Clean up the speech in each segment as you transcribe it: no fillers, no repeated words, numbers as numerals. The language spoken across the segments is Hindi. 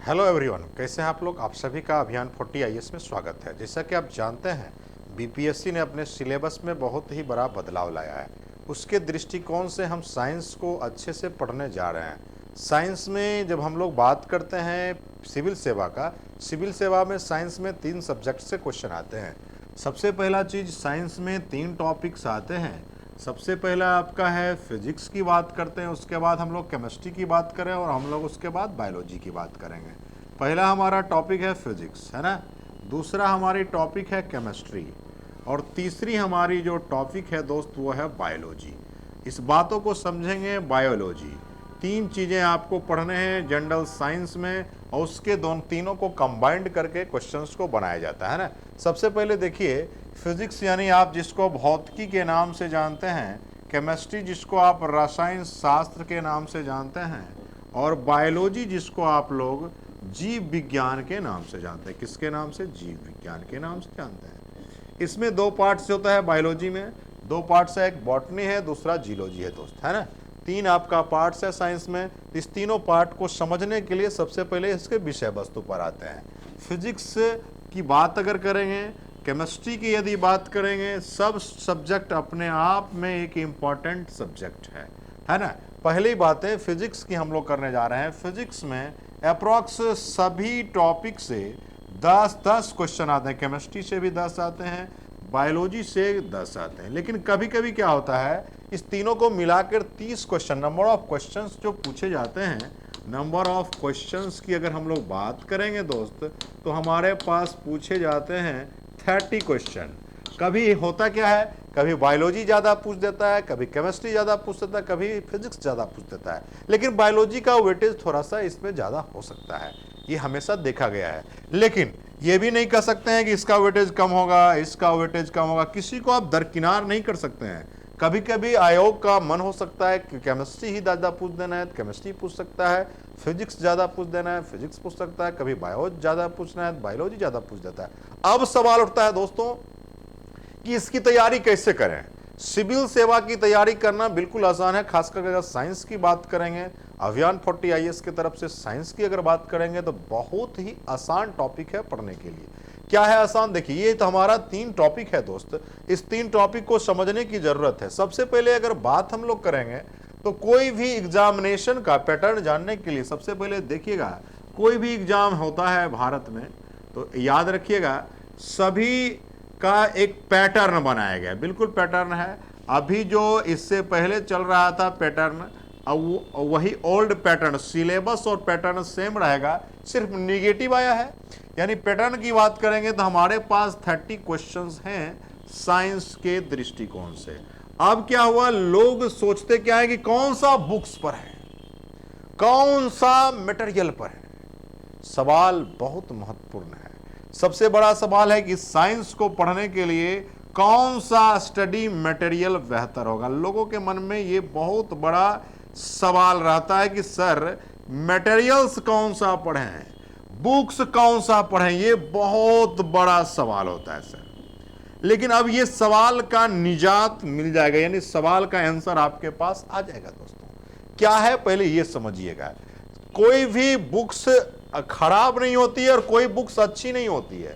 हेलो एवरीवन, कैसे हैं आप लोग। आप सभी का अभियान 40 आईएएस में स्वागत है। जैसा कि आप जानते हैं, बीपीएससी ने अपने सिलेबस में बहुत ही बड़ा बदलाव लाया है। उसके दृष्टिकोण से हम साइंस को अच्छे से पढ़ने जा रहे हैं। साइंस में जब हम लोग बात करते हैं सिविल सेवा का, सिविल सेवा में साइंस में 3 सब्जेक्ट से क्वेश्चन आते हैं। सबसे पहला चीज़, साइंस में 3 टॉपिक्स आते हैं। सबसे पहला आपका है फिजिक्स की बात करते हैं, उसके बाद हम लोग केमिस्ट्री की बात करें और हम लोग उसके बाद बायोलॉजी की बात करेंगे। पहला हमारा टॉपिक है फिजिक्स, है ना। दूसरा हमारी टॉपिक है केमिस्ट्री और तीसरी हमारी जो टॉपिक है दोस्त वो है बायोलॉजी। इस बातों को समझेंगे। बायोलॉजी 3 चीज़ें आपको पढ़ने हैं जनरल साइंस में और उसके तीनों को कंबाइंड करके क्वेश्चंस को बनाया जाता है ना। सबसे पहले देखिए, फिजिक्स यानी आप जिसको भौतिकी के नाम से जानते हैं, केमिस्ट्री जिसको आप रसायन शास्त्र के नाम से जानते हैं और बायोलॉजी जिसको आप लोग जीव विज्ञान के नाम से जानते हैं। किसके नाम से? जीव विज्ञान के नाम से जानते हैं। इसमें 2 पार्ट्स होता है बायोलॉजी में, 2 पार्ट्स है, एक बॉटनी है, दूसरा जीलॉजी है दोस्त, है ना। 3 आपका पार्ट्स है साइंस में। इस तीनों पार्ट को समझने के लिए सबसे पहले इसके विषय वस्तु पर आते हैं। फिजिक्स की बात अगर करेंगे, केमिस्ट्री की यदि बात करेंगे, सब सब्जेक्ट अपने आप में एक इम्पॉर्टेंट सब्जेक्ट है ना। पहली बात है फिजिक्स की हम लोग करने जा रहे हैं। फिजिक्स में अप्रॉक्स सभी टॉपिक से 10 क्वेश्चन आते हैं। केमिस्ट्री से भी 10 आते हैं, बायोलॉजी से 10 आते हैं। लेकिन कभी कभी क्या होता है, इस तीनों को मिलाकर 30 क्वेश्चन, नंबर ऑफ क्वेश्चंस जो पूछे जाते हैं, नंबर ऑफ क्वेश्चंस की अगर हम लोग बात करेंगे दोस्त, तो हमारे पास पूछे जाते हैं 30 क्वेश्चन। कभी होता क्या है, कभी बायोलॉजी ज़्यादा पूछ देता है, कभी केमिस्ट्री ज़्यादा पूछ देता है, कभी फिजिक्स ज़्यादा पूछ देता है। लेकिन बायोलॉजी का वेटेज थोड़ा सा इसमें ज़्यादा हो सकता है, ये हमेशा देखा गया है। लेकिन ये भी नहीं कह सकते हैं कि इसका वेटेज कम होगा, इसका वेटेज कम होगा। किसी को आप दरकिनार नहीं कर सकते हैं। कभी कभी आयोग का मन हो सकता है कि केमिस्ट्री ही ज़्यादा पूछ देना है, केमिस्ट्री पूछ सकता है, फिजिक्स ज़्यादा पूछ देना है, फिजिक्स पूछ सकता है, कभी बायोलॉजी ज़्यादा पूछना है, बायोलॉजी ज़्यादा पूछ देता है। अब सवाल उठता है दोस्तों कि इसकी तैयारी कैसे करें। सिविल सेवा की तैयारी करना बिल्कुल आसान है, खासकर अगर साइंस की बात करेंगे। अभियान 40 आईएएस की तरफ से साइंस की अगर बात करेंगे तो बहुत ही आसान टॉपिक है पढ़ने के लिए। क्या है आसान? देखिए, ये तो हमारा 3 टॉपिक है दोस्त। इस 3 टॉपिक को समझने की जरूरत है। सबसे पहले अगर बात हम लोग करेंगे तो कोई भी एग्जामिनेशन का पैटर्न जानने के लिए सबसे पहले देखिएगा, कोई भी एग्जाम होता है भारत में तो याद रखिएगा सभी का एक पैटर्न बनाया गया, बिल्कुल पैटर्न है। अभी जो इससे पहले चल रहा था पैटर्न, अब वही ओल्ड पैटर्न, सिलेबस और पैटर्न सेम रहेगा, सिर्फ निगेटिव आया है। यानी पैटर्न की बात करेंगे तो हमारे पास 30 क्वेश्चंस हैं साइंस के दृष्टिकोण से। अब क्या हुआ, लोग सोचते क्या है कि कौन सा बुक्स पर है, कौन सा मटेरियल पर है। सवाल बहुत महत्वपूर्ण है। सबसे बड़ा सवाल है कि साइंस को पढ़ने के लिए कौन सा स्टडी मटेरियल बेहतर होगा। लोगों के मन में ये बहुत बड़ा सवाल रहता है कि सर मटेरियल्स कौन सा पढ़ें, बुक्स कौन सा पढ़ें, ये बहुत बड़ा सवाल होता है सर। लेकिन अब ये सवाल का निजात मिल जाएगा, यानी सवाल का आंसर आपके पास आ जाएगा दोस्तों। क्या है पहले ये समझिएगा, कोई भी बुक्स खराब नहीं होती है और कोई बुक्स अच्छी नहीं होती है।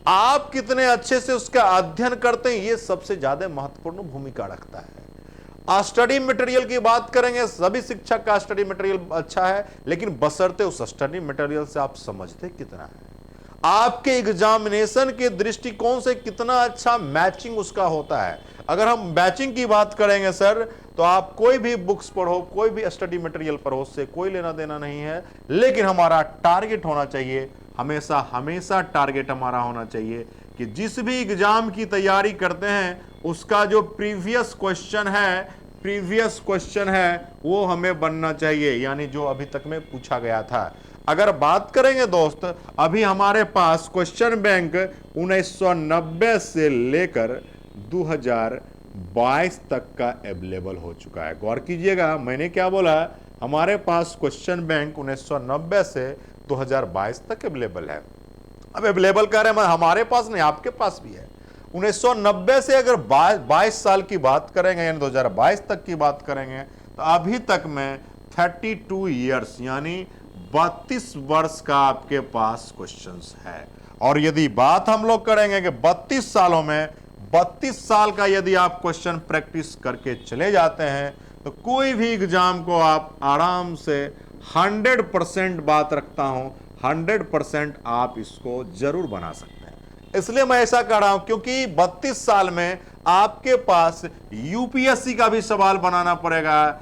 आप कितने अच्छे से उसका अध्ययन करते हैं ये सबसे ज्यादा महत्वपूर्ण भूमिका रखता है। स्टडी मटेरियल की बात करेंगे, सभी शिक्षक का स्टडी मटेरियल अच्छा है, लेकिन बशर्ते उस स्टडी मटेरियल से आप समझते कितना है, आपके एग्जामिनेशन के दृष्टिकोण से कितना अच्छा मैचिंग उसका होता है। अगर हम मैचिंग की बात करेंगे सर, तो आप कोई भी बुक्स पढ़ो, कोई भी स्टडी मटेरियल पढ़ो, उससे कोई लेना देना नहीं है। लेकिन हमारा टारगेट होना चाहिए, हमेशा हमेशा टारगेट हमारा होना चाहिए कि जिस भी एग्जाम की तैयारी करते हैं उसका जो प्रीवियस क्वेश्चन है वो हमें बनना चाहिए, यानी जो अभी तक में पूछा गया था। अगर बात करेंगे दोस्त, अभी हमारे पास क्वेश्चन बैंक 1990 से लेकर 2022 तक का अवेलेबल हो चुका है। गौर कीजिएगा, मैंने क्या बोला, हमारे पास क्वेश्चन बैंक 1990 से 2022 तक अवेलेबल है। अब अवेलेबल कह रहे हैं, हमारे पास नहीं, आपके पास भी है। 1990 से अगर 22 साल की बात करेंगे, यानी 2022 तक की बात करेंगे, तो अभी तक में 32 ईयर्स यानी 32 वर्ष का आपके पास क्वेश्चंस है। और यदि बात हम लोग करेंगे कि 32 सालों में 32 साल का यदि आप क्वेश्चन प्रैक्टिस करके चले जाते हैं तो कोई भी एग्जाम को आप आराम से 100% बात रखता हूं, 100% आप इसको जरूर बना सकते हैं। इसलिए मैं ऐसा कह रहा हूं क्योंकि 32 साल में आपके पास यूपीएससी का भी सवाल बनाना पड़ेगा,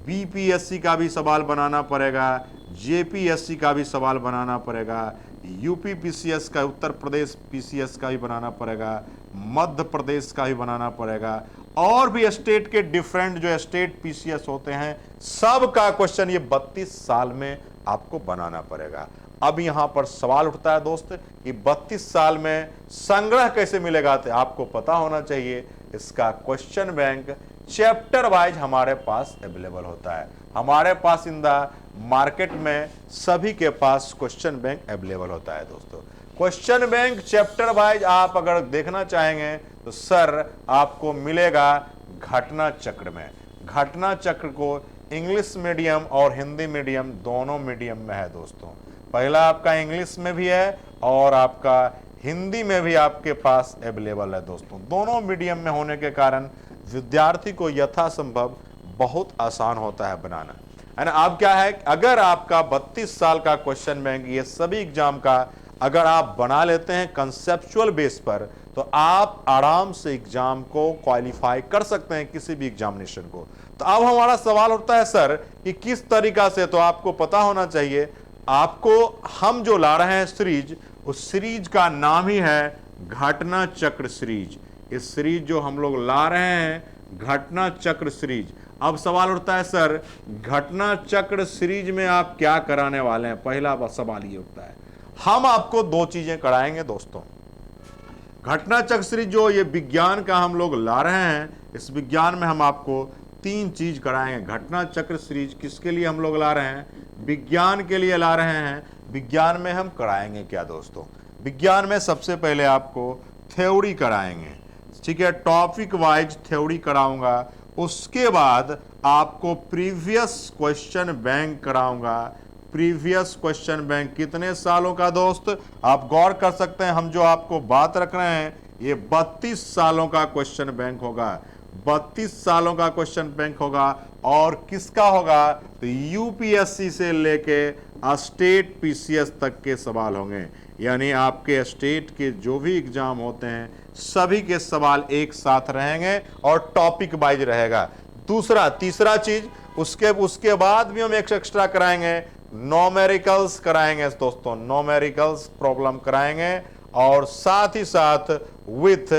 बीपीएससी का भी सवाल बनाना पड़ेगा, जेपीएससी का भी सवाल बनाना पड़ेगा, यूपी पीसीएस का, उत्तर प्रदेश पीसीएस का भी बनाना पड़ेगा, मध्य प्रदेश का भी बनाना पड़ेगा, और भी स्टेट के डिफरेंट जो स्टेट पीसीएस होते हैं सब का क्वेश्चन ये 32 साल में आपको बनाना पड़ेगा। अब यहां पर सवाल उठता है दोस्त कि 32 साल में संग्रह कैसे मिलेगा, तो आपको पता होना चाहिए इसका क्वेश्चन बैंक चैप्टर वाइज हमारे पास अवेलेबल होता है। हमारे पास इन द मार्केट में सभी के पास क्वेश्चन बैंक अवेलेबल होता है दोस्तों। क्वेश्चन बैंक चैप्टर वाइज आप अगर देखना चाहेंगे तो सर आपको मिलेगा घटना चक्र में। घटना चक्र को इंग्लिश मीडियम और हिंदी मीडियम दोनों मीडियम में है दोस्तों। पहला आपका इंग्लिश में भी है और आपका हिंदी में भी आपके पास अवेलेबल है दोस्तों। दोनों मीडियम में होने के कारण विद्यार्थी को यथासंभव बहुत आसान होता है बनाना, है ना। अब क्या है, अगर आपका 32 साल का क्वेश्चन बैंक ये सभी एग्जाम का अगर आप बना लेते हैं कंसेप्चुअल बेस पर तो आप आराम से एग्जाम को क्वालिफाई कर सकते हैं, किसी भी एग्जामिनेशन को। तो अब हमारा सवाल उठता है सर कि किस तरीका से, तो आपको पता होना चाहिए आपको हम जो ला रहे हैं सीरीज, उस सीरीज का नाम ही है घटना चक्र सीरीज। इस सीरीज जो हम लोग ला रहे हैं घटना चक्र सीरीज। अब सवाल उठता है सर घटना चक्र सीरीज में आप क्या कराने वाले हैं। पहला सवाल ये उठता है, हम आपको दो चीजें कराएंगे दोस्तों। घटना चक्र सीरीज जो ये विज्ञान का हम लोग ला रहे हैं, इस विज्ञान में हम आपको 3 चीज कराएंगे। घटना चक्र सीरीज किसके लिए हम लोग ला रहे हैं, विज्ञान के लिए ला रहे हैं। विज्ञान में हम कराएंगे क्या दोस्तों, विज्ञान में सबसे पहले आपको थ्योरी कराएंगे, ठीक है, टॉपिक वाइज थ्योरी कराऊंगा। उसके बाद आपको प्रीवियस क्वेश्चन बैंक कराऊंगा। प्रीवियस क्वेश्चन बैंक कितने सालों का दोस्त, आप गौर कर सकते हैं हम जो आपको बात रख रहे हैं ये 32 सालों का क्वेश्चन बैंक होगा। 32 सालों का क्वेश्चन बैंक होगा और किसका होगा, तो यूपीएससी से लेके स्टेट पीसीएस तक के सवाल होंगे। यानी आपके स्टेट के जो भी एग्जाम होते हैं सभी के सवाल एक साथ रहेंगे और टॉपिक वाइज रहेगा। तीसरा चीज उसके बाद भी हम एक एक्स्ट्रा कराएंगे, नोमेरिकल्स कराएंगे दोस्तों, नोमेरिकल्स प्रॉब्लम कराएंगे और साथ ही साथ विथ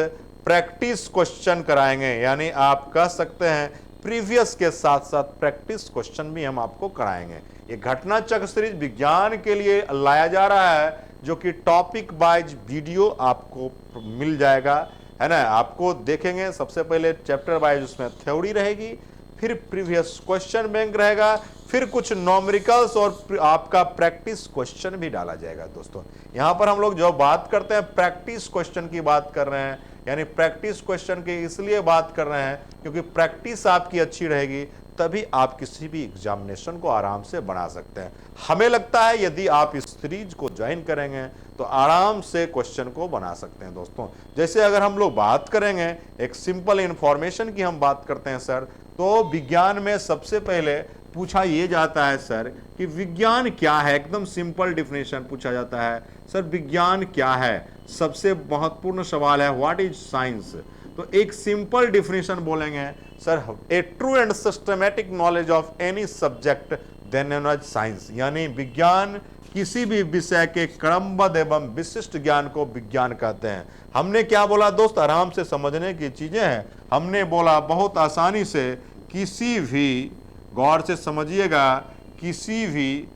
प्रैक्टिस क्वेश्चन कराएंगे। यानी आप कह सकते हैं प्रीवियस के साथ साथ प्रैक्टिस क्वेश्चन भी हम आपको कराएंगे। ये घटना चक्र सीरीज विज्ञान के लिए लाया जा रहा है, जो कि टॉपिक वाइज वीडियो आपको मिल जाएगा, है ना। आपको देखेंगे सबसे पहले चैप्टर वाइज, उसमें थ्योरी रहेगी, फिर प्रीवियस क्वेश्चन बैंक रहेगा, फिर कुछ नॉमेरिकल्स और आपका प्रैक्टिस क्वेश्चन भी डाला जाएगा दोस्तों। यहां पर हम लोग जो बात करते हैं प्रैक्टिस क्वेश्चन की बात कर रहे हैं, यानी प्रैक्टिस क्वेश्चन की इसलिए बात कर रहे हैं क्योंकि प्रैक्टिस आपकी अच्छी रहेगी तभी आप किसी भी एग्जामिनेशन को आराम से बना सकते हैं। हमें लगता है यदि आप इस सीरीज को ज्वाइन करेंगे तो आराम से क्वेश्चन को बना सकते हैं दोस्तों। जैसे अगर हम लोग बात करेंगे एक सिंपल इंफॉर्मेशन की हम बात करते हैं सर, तो विज्ञान में सबसे पहले पूछा यह जाता है सर कि विज्ञान क्या है। एकदम सिंपल डिफिनेशन पूछा जाता है, सर विज्ञान क्या है। सबसे महत्वपूर्ण सवाल है व्हाट इज साइंस। तो एक सिंपल डिफिनेशन बोलेंगे sir, a true and systematic knowledge of any subject then known as science. यानी विज्ञान किसी भी विषय के क्रमबद्ध एवं विशिष्ट ज्ञान को विज्ञान कहते हैं। हमने क्या बोला दोस्त, आराम से समझने की चीजें हैं। हमने बोला बहुत आसानी से किसी भी, गौर से समझिएगा, किसी भी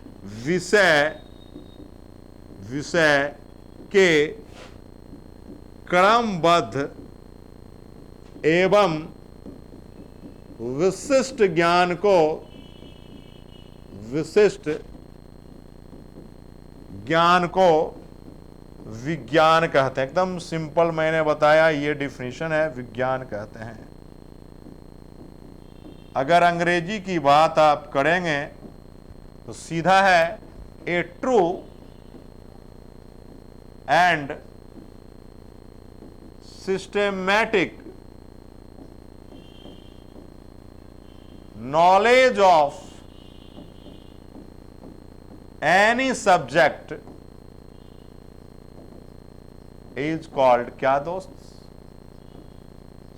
विषय के क्रमबद्ध एवं विशिष्ट ज्ञान को विज्ञान कहते हैं। एकदम सिंपल मैंने बताया, ये डिफिनीशन है, विज्ञान कहते हैं। अगर अंग्रेजी की बात आप करेंगे तो सीधा है a true and systematic knowledge of any subject is called क्या दोस्त?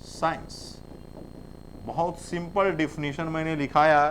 साइंस। बहुत सिंपल डिफिनीशन मैंने लिखाया,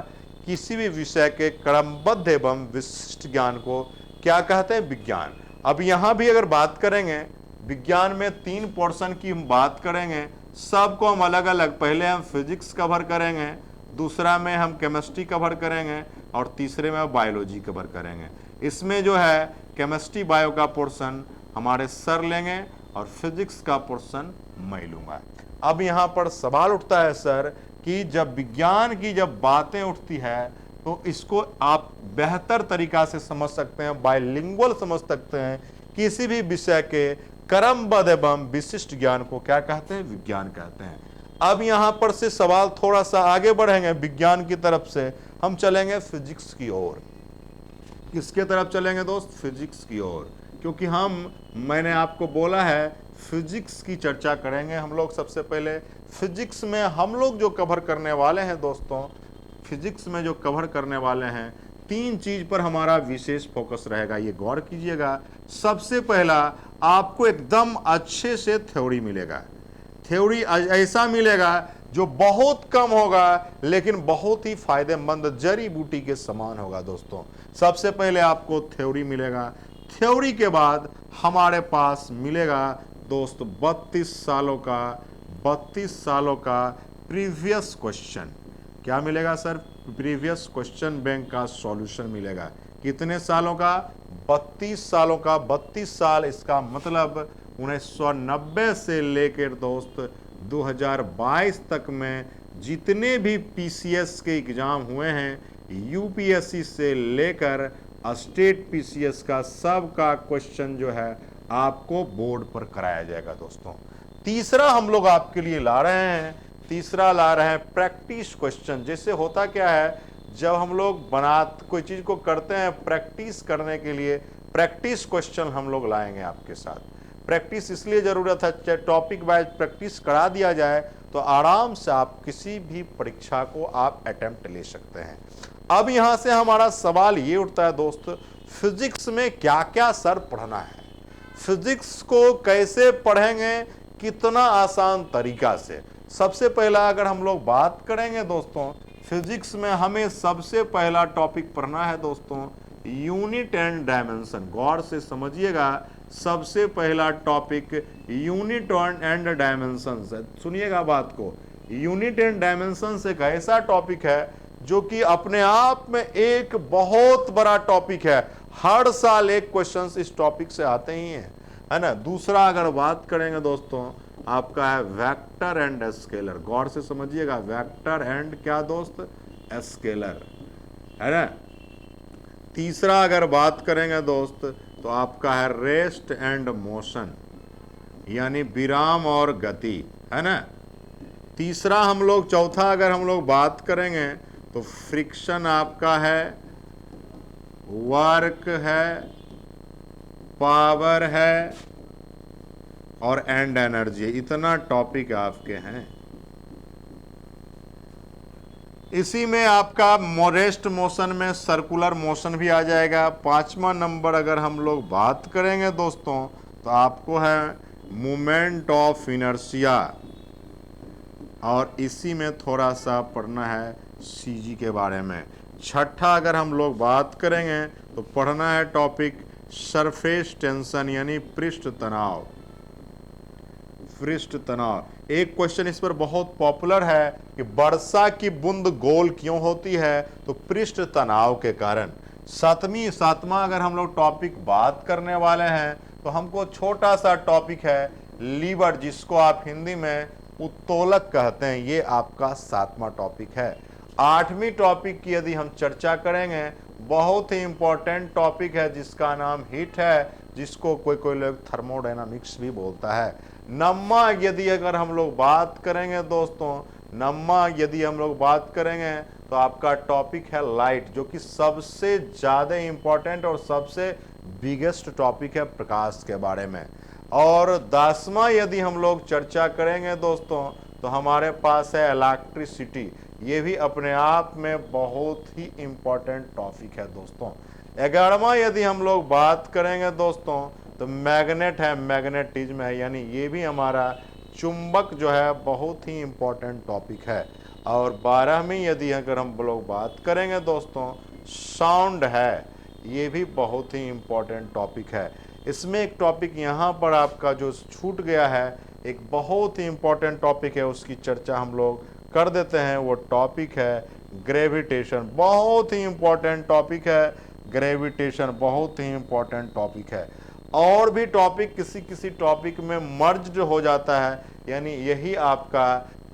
किसी भी विषय के क्रमबद्ध एवं विशिष्ट ज्ञान को क्या कहते हैं? विज्ञान। अब यहां भी अगर बात करेंगे विज्ञान में 3 पोर्शन की हम बात करेंगे, सबको हम अलग अलग, पहले हम फिजिक्स कवर करेंगे, दूसरा में हम केमिस्ट्री कवर करेंगे और तीसरे में बायोलॉजी कवर करेंगे। इसमें जो है केमिस्ट्री बायो का पोर्शन हमारे सर लेंगे और फिजिक्स का पोर्शन मैं लूंगा। अब यहाँ पर सवाल उठता है सर कि जब विज्ञान की जब बातें उठती है तो इसको आप बेहतर तरीका से समझ सकते हैं, बायलिंगुअल समझ सकते हैं। किसी भी विषय के क्रमबद्ध एवं विशिष्ट ज्ञान को क्या कहते हैं? विज्ञान कहते हैं। अब यहां पर से सवाल थोड़ा सा आगे बढ़ेंगे, विज्ञान की तरफ से हम चलेंगे फिजिक्स की ओर। किसके तरफ चलेंगे दोस्त? फिजिक्स की ओर, क्योंकि मैंने आपको बोला है फिजिक्स की चर्चा करेंगे हम लोग। सबसे पहले फिजिक्स में हम लोग जो कवर करने वाले हैं दोस्तों, फिजिक्स में जो कवर करने वाले हैं 3 चीज पर हमारा विशेष फोकस रहेगा, ये गौर कीजिएगा। सबसे पहला, आपको एकदम अच्छे से थ्योरी मिलेगा। थ्योरी ऐसा मिलेगा जो बहुत कम होगा लेकिन बहुत ही फायदेमंद, जड़ी बूटी के समान होगा दोस्तों। सबसे पहले आपको थ्योरी मिलेगा। थ्योरी के बाद हमारे पास मिलेगा दोस्त 32 सालों का प्रीवियस क्वेश्चन। क्या मिलेगा सर? प्रीवियस क्वेश्चन बैंक का सॉल्यूशन मिलेगा। कितने सालों का? 32 सालों का। 32 साल, इसका मतलब 1990 से लेकर दोस्त 2022 तक में जितने भी पीसीएस के एग्जाम हुए हैं, यूपीएससी से लेकर स्टेट पीसीएस का, सबका क्वेश्चन जो है आपको बोर्ड पर कराया जाएगा दोस्तों। तीसरा हम लोग आपके लिए ला रहे हैं प्रैक्टिस क्वेश्चन। जैसे होता क्या है, जब हम लोग कोई चीज को करते हैं प्रैक्टिस करने के लिए, प्रैक्टिस क्वेश्चन हम लोग लाएंगे आपके साथ। प्रैक्टिस इसलिए जरूरत है, चाहे टॉपिक वाइज प्रैक्टिस करा दिया जाए तो आराम से आप किसी भी परीक्षा को आप अटेम्प्ट ले सकते हैं। अब यहां से हमारा सवाल ये उठता है दोस्त, फिजिक्स में क्या क्या सर पढ़ना है? फिजिक्स को कैसे पढ़ेंगे, कितना आसान तरीका से? सबसे पहला अगर हम लोग बात करेंगे दोस्तों, फिजिक्स में हमें सबसे पहला टॉपिक पढ़ना है दोस्तों यूनिट एंड डायमेंशन। गौर से समझिएगा, सबसे पहला टॉपिक यूनिट एंड डायमेंशन है। सुनिएगा बात को, यूनिट एंड डायमेंशन एक ऐसा टॉपिक है जो कि अपने आप में एक बहुत बड़ा टॉपिक है। हर साल एक क्वेश्चन इस टॉपिक से आते ही हैं, है ना। दूसरा अगर बात करेंगे दोस्तों, आपका है वेक्टर एंड स्केलर। गौर से समझिएगा, वेक्टर एंड क्या दोस्त? स्केलर, है ना। तीसरा अगर बात करेंगे दोस्त तो आपका है रेस्ट एंड मोशन, यानी विराम और गति, है ना। चौथा अगर हम लोग बात करेंगे तो फ्रिक्शन आपका है, वर्क है, पावर है और एंड एनर्जी। इतना टॉपिक आपके हैं। इसी में आपका रेस्ट मोशन में सर्कुलर मोशन भी आ जाएगा। 5वां नंबर अगर हम लोग बात करेंगे दोस्तों तो आपको है मोमेंट ऑफ इनर्शिया, और इसी में थोड़ा सा पढ़ना है सीजी के बारे में। छठा अगर हम लोग बात करेंगे तो पढ़ना है टॉपिक सरफेस टेंशन, यानी पृष्ठ तनाव। पृष्ठ तनाव एक क्वेश्चन इस पर बहुत पॉपुलर है कि वर्षा की बूंद गोल क्यों होती है? तो पृष्ठ तनाव के कारण। सातवां अगर हम लोग टॉपिक बात करने वाले हैं तो हमको छोटा सा टॉपिक है लीवर, जिसको आप हिंदी में उत्तोलक कहते हैं। ये आपका 7वां टॉपिक है। 8वीं टॉपिक की यदि हम चर्चा करेंगे, बहुत ही इंपॉर्टेंट टॉपिक है जिसका नाम हीट है, जिसको कोई लोग थर्मोडायनामिक्स भी बोलता है। 9वां यदि अगर हम लोग बात करेंगे दोस्तों, 9वां यदि हम लोग बात करेंगे तो आपका टॉपिक है लाइट, जो कि सबसे ज़्यादा इम्पोर्टेंट और सबसे बिगेस्ट टॉपिक है प्रकाश के बारे में। और 10वां यदि हम लोग चर्चा करेंगे दोस्तों, तो हमारे पास है इलेक्ट्रिसिटी। ये भी अपने आप में बहुत ही इम्पोर्टेंट टॉपिक है दोस्तों। 11वां यदि हम लोग बात करेंगे दोस्तों, तो मैग्नेट है, मैग्नेटिज्म है, यानी ये भी हमारा चुंबक जो है बहुत ही इम्पोर्टेंट टॉपिक है। और 12वीं यदि अगर हम लोग बात करेंगे दोस्तों, साउंड है, ये भी बहुत ही इम्पोर्टेंट टॉपिक है। इसमें एक टॉपिक यहाँ पर आपका जो छूट गया है, एक बहुत ही इम्पोर्टेंट टॉपिक है, उसकी चर्चा हम लोग कर देते हैं। वो टॉपिक है ग्रेविटेशन। बहुत ही इम्पोर्टेंट टॉपिक है ग्रेविटेशन, बहुत ही इम्पोर्टेंट टॉपिक है। और भी टॉपिक किसी किसी टॉपिक में मर्ज हो जाता है, यानी यही आपका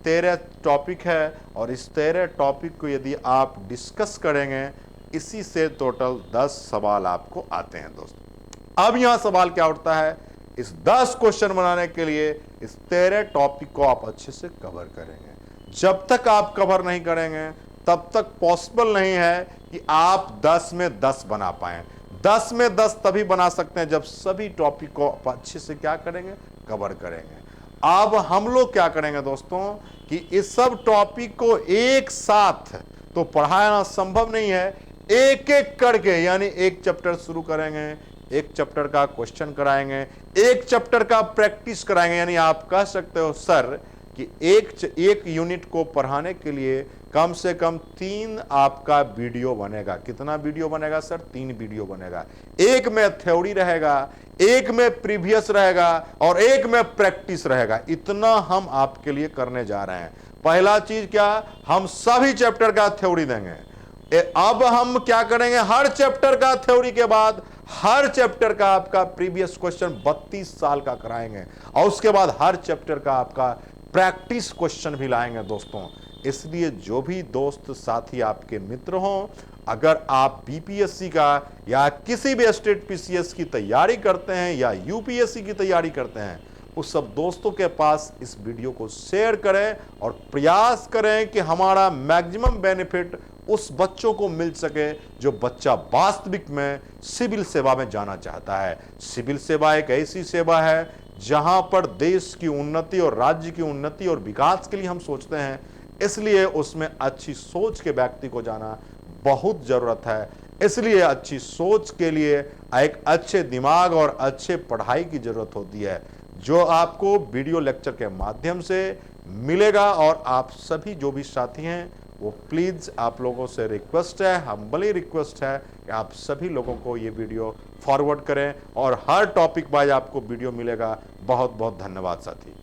13 टॉपिक है। और इस 13 टॉपिक को यदि आप डिस्कस करेंगे, इसी से टोटल 10 सवाल आपको आते हैं दोस्तों। अब यहाँ सवाल क्या उठता है, इस 10 क्वेश्चन बनाने के लिए इस 13 टॉपिक को आप अच्छे से कवर करेंगे। जब तक आप कवर नहीं करेंगे तब तक पॉसिबल नहीं है कि आप 10 में 10 बना पाएं। 10 में 10 तभी बना सकते हैं जब सभी टॉपिक को आप अच्छे से क्या करेंगे, कवर करेंगे। अब हम लोग क्या करेंगे दोस्तों कि इस सब टॉपिक को एक साथ तो पढ़ाना संभव नहीं है, एक एक करके, यानी एक चैप्टर शुरू करेंगे, एक चैप्टर का क्वेश्चन कराएंगे, एक चैप्टर का प्रैक्टिस कराएंगे। यानी आप कह सकते हो सर कि एक यूनिट को पढ़ाने के लिए कम से कम 3 आपका वीडियो बनेगा। कितना वीडियो बनेगा सर? 3 वीडियो बनेगा। एक में थ्योरी रहेगा, एक में प्रीवियस रहेगा और एक में प्रैक्टिस रहेगा। इतना हम आपके लिए करने जा रहे हैं। पहला चीज क्या, हम सभी चैप्टर का थ्योरी देंगे। अब हम क्या करेंगे, हर चैप्टर का थ्योरी के बाद हर चैप्टर का आपका प्रीवियस क्वेश्चन 32 साल का कराएंगे और उसके बाद हर चैप्टर का आपका प्रैक्टिस क्वेश्चन भी लाएंगे दोस्तों। इसलिए जो भी दोस्त साथी आपके मित्र हों, अगर आप बीपीएससी का या किसी भी स्टेट पीसीएस की तैयारी करते हैं या यूपीएससी की तैयारी करते हैं, उस सब दोस्तों के पास इस वीडियो को शेयर करें और प्रयास करें कि हमारा मैक्सिमम बेनिफिट उस बच्चों को मिल सके जो बच्चा वास्तविक में सिविल सेवा में जाना चाहता है। सिविल सेवा एक ऐसी सेवा है जहां पर देश की उन्नति और राज्य की उन्नति और विकास के लिए हम सोचते हैं, इसलिए उसमें अच्छी सोच के व्यक्ति को जाना बहुत जरूरत है। इसलिए अच्छी सोच के लिए एक अच्छे दिमाग और अच्छे पढ़ाई की जरूरत होती है, जो आपको वीडियो लेक्चर के माध्यम से मिलेगा। और आप सभी जो भी साथी हैं, वो प्लीज़ आप लोगों से रिक्वेस्ट है, हम्बली रिक्वेस्ट है कि आप सभी लोगों को ये वीडियो फॉरवर्ड करें और हर टॉपिक वाइज आपको वीडियो मिलेगा। बहुत बहुत धन्यवाद साथी।